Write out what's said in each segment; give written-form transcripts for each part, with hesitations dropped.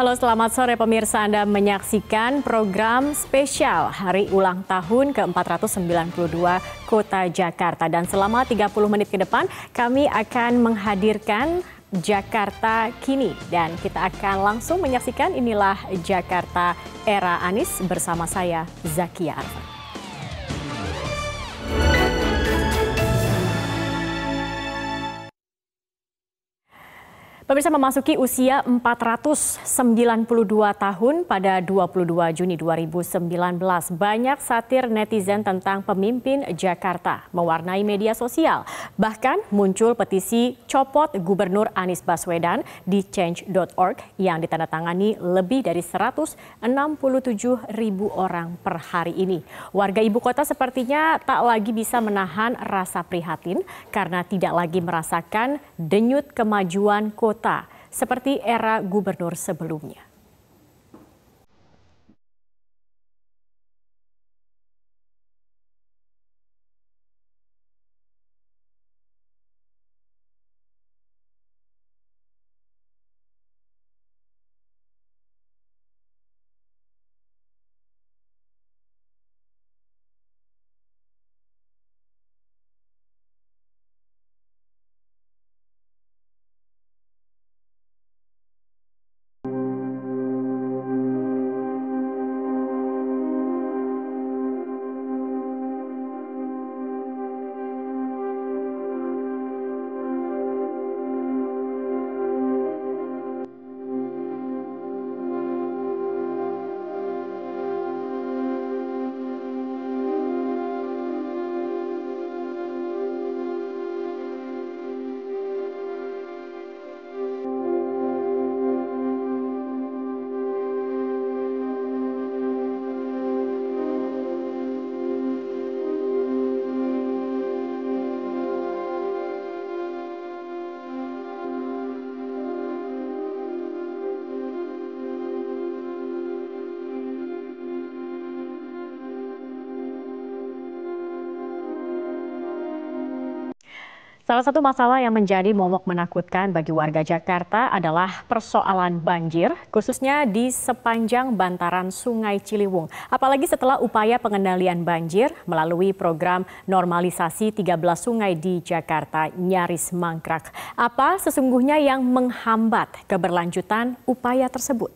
Halo, selamat sore pemirsa. Anda menyaksikan program spesial Hari Ulang Tahun ke-492 Kota Jakarta. Dan selama 30 menit ke depan kami akan menghadirkan Jakarta Kini. Dan kita akan langsung menyaksikan inilah Jakarta era Anies bersama saya, Zakia Arfan. Pemirsa, memasuki usia 492 tahun pada 22 Juni 2019, banyak satir netizen tentang pemimpin Jakarta mewarnai media sosial. Bahkan muncul petisi copot Gubernur Anies Baswedan di change.org yang ditandatangani lebih dari 167.000 orang per hari ini. Warga ibu kota sepertinya tak lagi bisa menahan rasa prihatin karena tidak lagi merasakan denyut kemajuan kota seperti era gubernur sebelumnya. Salah satu masalah yang menjadi momok menakutkan bagi warga Jakarta adalah persoalan banjir, khususnya di sepanjang bantaran Sungai Ciliwung. Apalagi setelah upaya pengendalian banjir melalui program normalisasi 13 sungai di Jakarta nyaris mangkrak. Apa sesungguhnya yang menghambat keberlanjutan upaya tersebut?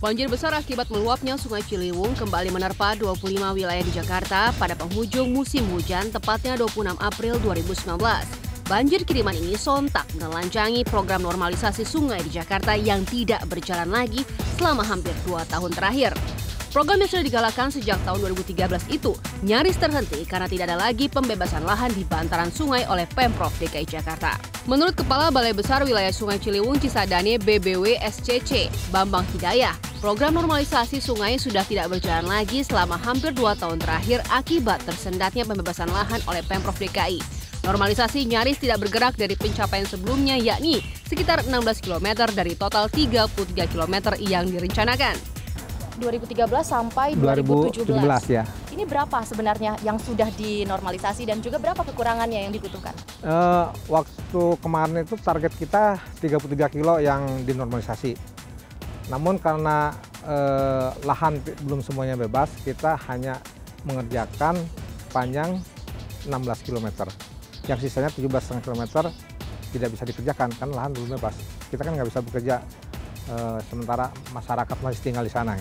Banjir besar akibat meluapnya Sungai Ciliwung kembali menerpa 25 wilayah di Jakarta pada penghujung musim hujan, tepatnya 26 April 2019. Banjir kiriman ini sontak menelanjangi program normalisasi sungai di Jakarta yang tidak berjalan lagi selama hampir 2 tahun terakhir. Program yang sudah digalakan sejak tahun 2013 itu nyaris terhenti karena tidak ada lagi pembebasan lahan di bantaran sungai oleh Pemprov DKI Jakarta. Menurut Kepala Balai Besar Wilayah Sungai Ciliwung Cisadane BBW SCC, Bambang Hidayah, program normalisasi sungai sudah tidak berjalan lagi selama hampir 2 tahun terakhir akibat tersendatnya pembebasan lahan oleh Pemprov DKI. Normalisasi nyaris tidak bergerak dari pencapaian sebelumnya, yakni sekitar 16 km dari total 33 km yang direncanakan. 2013 sampai 2017 ya. Ini berapa sebenarnya yang sudah dinormalisasi dan juga berapa kekurangannya yang dibutuhkan? Waktu kemarin itu target kita 33 kilo yang dinormalisasi. Namun karena lahan belum semuanya bebas, kita hanya mengerjakan panjang 16 km. Yang sisanya 17,5 km tidak bisa dikerjakan karena lahan belum bebas. Kita kan nggak bisa bekerja sementara masyarakat masih tinggal di sana.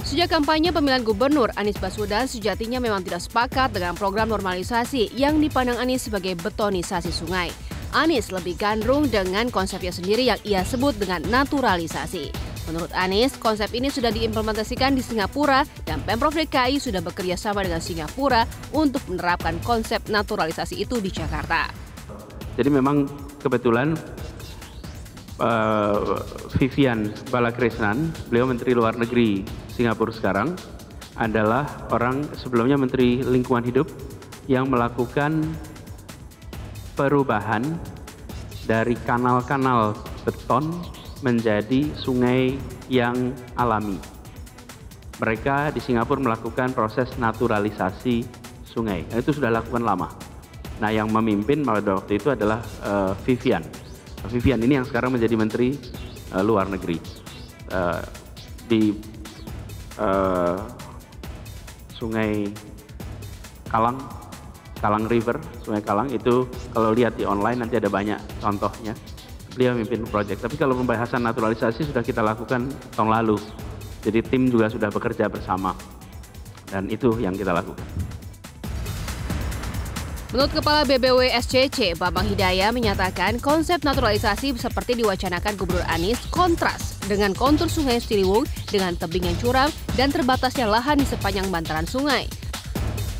Sejak kampanye pemilihan gubernur, Anies Baswedan sejatinya memang tidak sepakat dengan program normalisasi yang dipandang Anies sebagai betonisasi sungai. Anies lebih gandrung dengan konsepnya sendiri yang ia sebut dengan naturalisasi. Menurut Anies, konsep ini sudah diimplementasikan di Singapura dan Pemprov DKI sudah bekerja sama dengan Singapura untuk menerapkan konsep naturalisasi itu di Jakarta. Jadi memang kebetulan Vivian Balakrishnan, beliau Menteri Luar Negeri Singapura sekarang, adalah orang sebelumnya Menteri Lingkungan Hidup yang melakukan perubahan dari kanal-kanal beton menjadi sungai yang alami. Mereka di Singapura melakukan proses naturalisasi sungai. Itu sudah lakukan lama. Nah, yang memimpin pada waktu itu adalah Vivian. Vivian ini yang sekarang menjadi Menteri Luar Negeri. Di Sungai Kalang River, Sungai Kalang itu kalau lihat di online nanti ada banyak contohnya. Beliau memimpin proyek. Tapi kalau pembahasan naturalisasi sudah kita lakukan tahun lalu. Jadi tim juga sudah bekerja bersama. Dan itu yang kita lakukan. Menurut Kepala BBWSCC, Bambang Hidayah menyatakan konsep naturalisasi seperti diwacanakan Gubernur Anies kontras dengan kontur Sungai Ciliwung dengan tebing yang curam dan terbatasnya lahan di sepanjang bantaran sungai.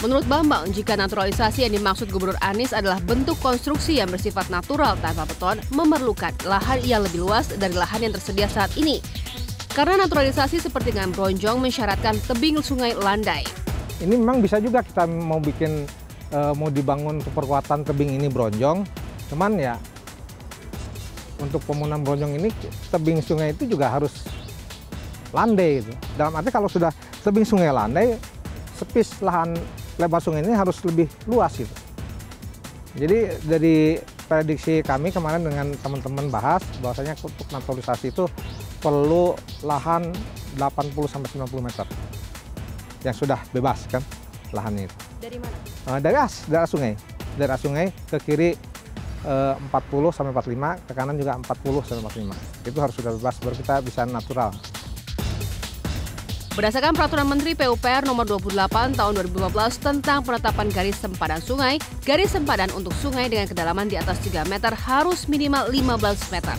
Menurut Bambang, jika naturalisasi yang dimaksud Gubernur Anies adalah bentuk konstruksi yang bersifat natural tanpa beton, memerlukan lahan yang lebih luas dari lahan yang tersedia saat ini. Karena naturalisasi seperti dengan bronjong mensyaratkan tebing sungai landai. Ini memang bisa juga kita mau bikin mau dibangun perkuatan tebing ini bronjong, cuman ya untuk pembangunan bronjong ini tebing sungai itu juga harus landai gitu. Dalam arti kalau sudah tebing sungai landai, sepis lahan lebar sungai ini harus lebih luas gitu. Jadi dari prediksi kami kemarin dengan teman-teman bahas bahwasanya untuk naturalisasi itu perlu lahan 80-90 meter yang sudah bebas kan lahannya itu. Dari mana? Daerah sungai ke kiri 40-45, ke kanan juga 40-45. Itu harus sudah bebas baru kita bisa natural. Berdasarkan Peraturan Menteri PUPR Nomor 28 Tahun 2015 tentang penetapan garis sempadan sungai, garis sempadan untuk sungai dengan kedalaman di atas 3 meter harus minimal 15 meter.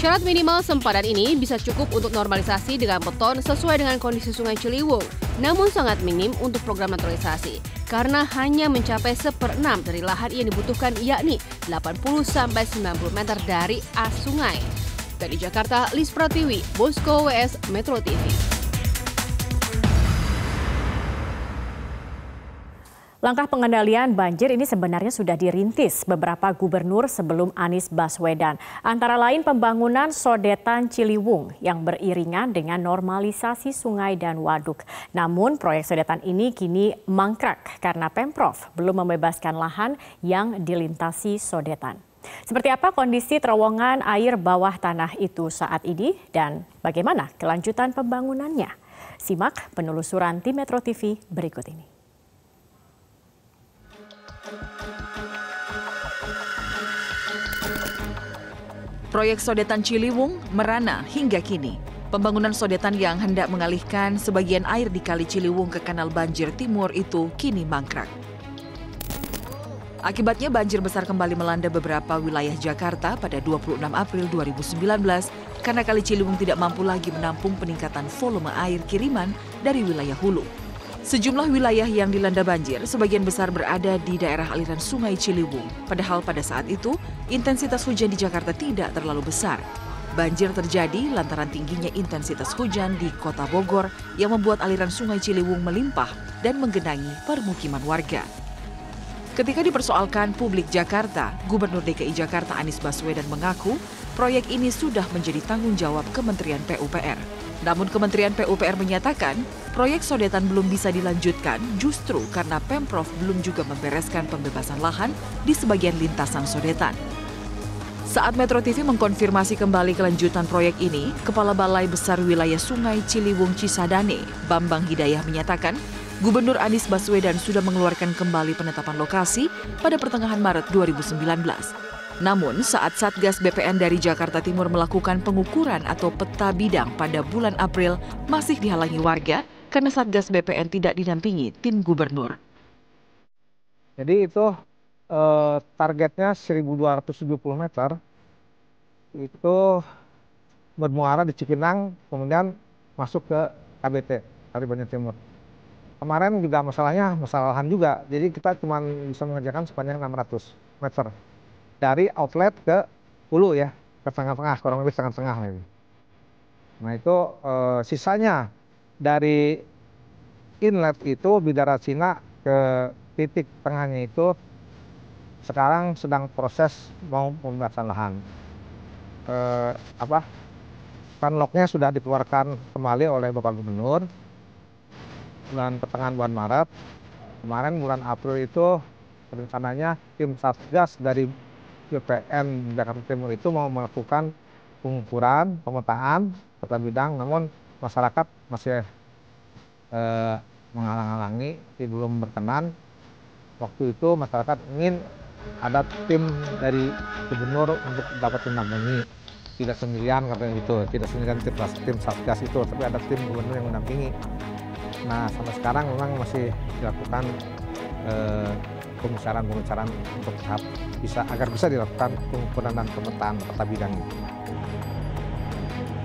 Syarat minimal sempadan ini bisa cukup untuk normalisasi dengan beton sesuai dengan kondisi Sungai Ciliwung, namun sangat minim untuk program naturalisasi karena hanya mencapai 1/6 dari lahan yang dibutuhkan, yakni 80-90 meter dari as sungai. Dari Jakarta, Lis Pratiwi, Bosko WS Metro TV. Langkah pengendalian banjir ini sebenarnya sudah dirintis beberapa gubernur sebelum Anies Baswedan. Antara lain pembangunan sodetan Ciliwung yang beriringan dengan normalisasi sungai dan waduk. Namun proyek sodetan ini kini mangkrak karena Pemprov belum membebaskan lahan yang dilintasi sodetan. Seperti apa kondisi terowongan air bawah tanah itu saat ini dan bagaimana kelanjutan pembangunannya? Simak penelusuran tim Metro TV berikut ini. Proyek sodetan Ciliwung merana hingga kini. Pembangunan sodetan yang hendak mengalihkan sebagian air di Kali Ciliwung ke Kanal Banjir Timur itu kini mangkrak. Akibatnya banjir besar kembali melanda beberapa wilayah Jakarta pada 26 April 2019 karena Kali Ciliwung tidak mampu lagi menampung peningkatan volume air kiriman dari wilayah hulu. Sejumlah wilayah yang dilanda banjir sebagian besar berada di daerah aliran Sungai Ciliwung. Padahal pada saat itu, intensitas hujan di Jakarta tidak terlalu besar. Banjir terjadi lantaran tingginya intensitas hujan di Kota Bogor yang membuat aliran Sungai Ciliwung melimpah dan menggenangi permukiman warga. Ketika dipersoalkan publik Jakarta, Gubernur DKI Jakarta Anies Baswedan mengaku proyek ini sudah menjadi tanggung jawab Kementerian PUPR. Namun Kementerian PUPR menyatakan proyek sodetan belum bisa dilanjutkan justru karena Pemprov belum juga membereskan pembebasan lahan di sebagian lintasan sodetan. Saat Metro TV mengkonfirmasi kembali kelanjutan proyek ini, Kepala Balai Besar Wilayah Sungai Ciliwung Cisadane, Bambang Hidayah menyatakan, Gubernur Anies Baswedan sudah mengeluarkan kembali penetapan lokasi pada pertengahan Maret 2019. Namun, saat Satgas BPN dari Jakarta Timur melakukan pengukuran atau peta bidang pada bulan April, masih dihalangi warga karena Satgas BPN tidak didampingi tim gubernur. Jadi itu targetnya 1.270 meter, itu bermuara di Cipinang, kemudian masuk ke KBT, Kali Banjir Timur. Kemarin juga masalahnya masalah lahan juga, jadi kita cuma bisa mengerjakan sepanjang 600 meter. Dari outlet ke hulu ya, ke tengah-tengah, kurang lebih tengah-tengah lagi. Nah itu sisanya dari inlet itu Bidara Cina ke titik tengahnya itu sekarang sedang proses mau pembebasan lahan. Panloknya sudah dikeluarkan kembali oleh Bapak Gubernur bulan pertengahan bulan Maret. Kemarin bulan April itu rencananya tim Satgas dari BPN Jakarta Timur itu mau melakukan pengukuran, pemetaan peta bidang, namun masyarakat masih menghalang-halangi, belum berkenan. Waktu itu masyarakat ingin ada tim dari gubernur untuk dapat mendampingi. Tidak sendirian katanya itu, tidak sendirian tim Satgas itu, tapi ada tim gubernur yang mendampingi. Nah, sampai sekarang memang masih dilakukan pembicaraan untuk agar bisa dilakukan pengukuran dan pemetaan peta bidang itu.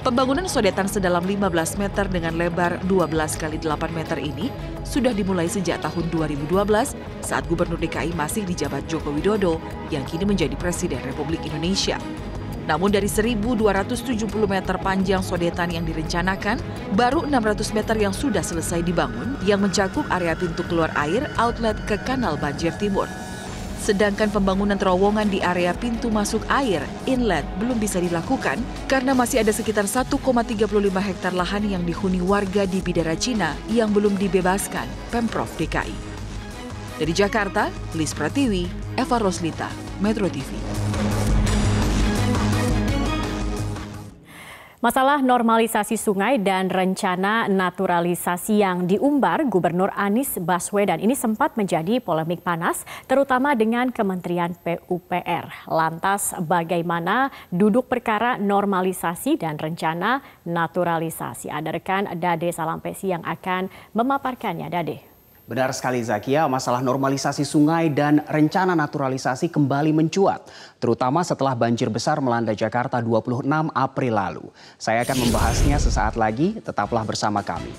Pembangunan sodetan sedalam 15 meter dengan lebar 12 kali 8 meter ini sudah dimulai sejak tahun 2012 saat Gubernur DKI masih dijabat Joko Widodo yang kini menjadi Presiden Republik Indonesia. Namun dari 1.270 meter panjang sodetan yang direncanakan, baru 600 meter yang sudah selesai dibangun yang mencakup area pintu keluar air outlet ke Kanal Banjir Timur. Sedangkan pembangunan terowongan di area pintu masuk air, inlet, belum bisa dilakukan karena masih ada sekitar 1,35 hektar lahan yang dihuni warga di Bidara Cina yang belum dibebaskan Pemprov DKI. Dari Jakarta, Lis Pratiwi, Eva Roslita, Metro TV. Masalah normalisasi sungai dan rencana naturalisasi yang diumbar Gubernur Anies Baswedan ini sempat menjadi polemik panas, terutama dengan Kementerian PUPR. Lantas bagaimana duduk perkara normalisasi dan rencana naturalisasi? Ada rekan Dade Salampesi yang akan memaparkannya. Dade. Benar sekali Zakia, masalah normalisasi sungai dan rencana naturalisasi kembali mencuat, terutama setelah banjir besar melanda Jakarta 26 April lalu. Saya akan membahasnya sesaat lagi, tetaplah bersama kami.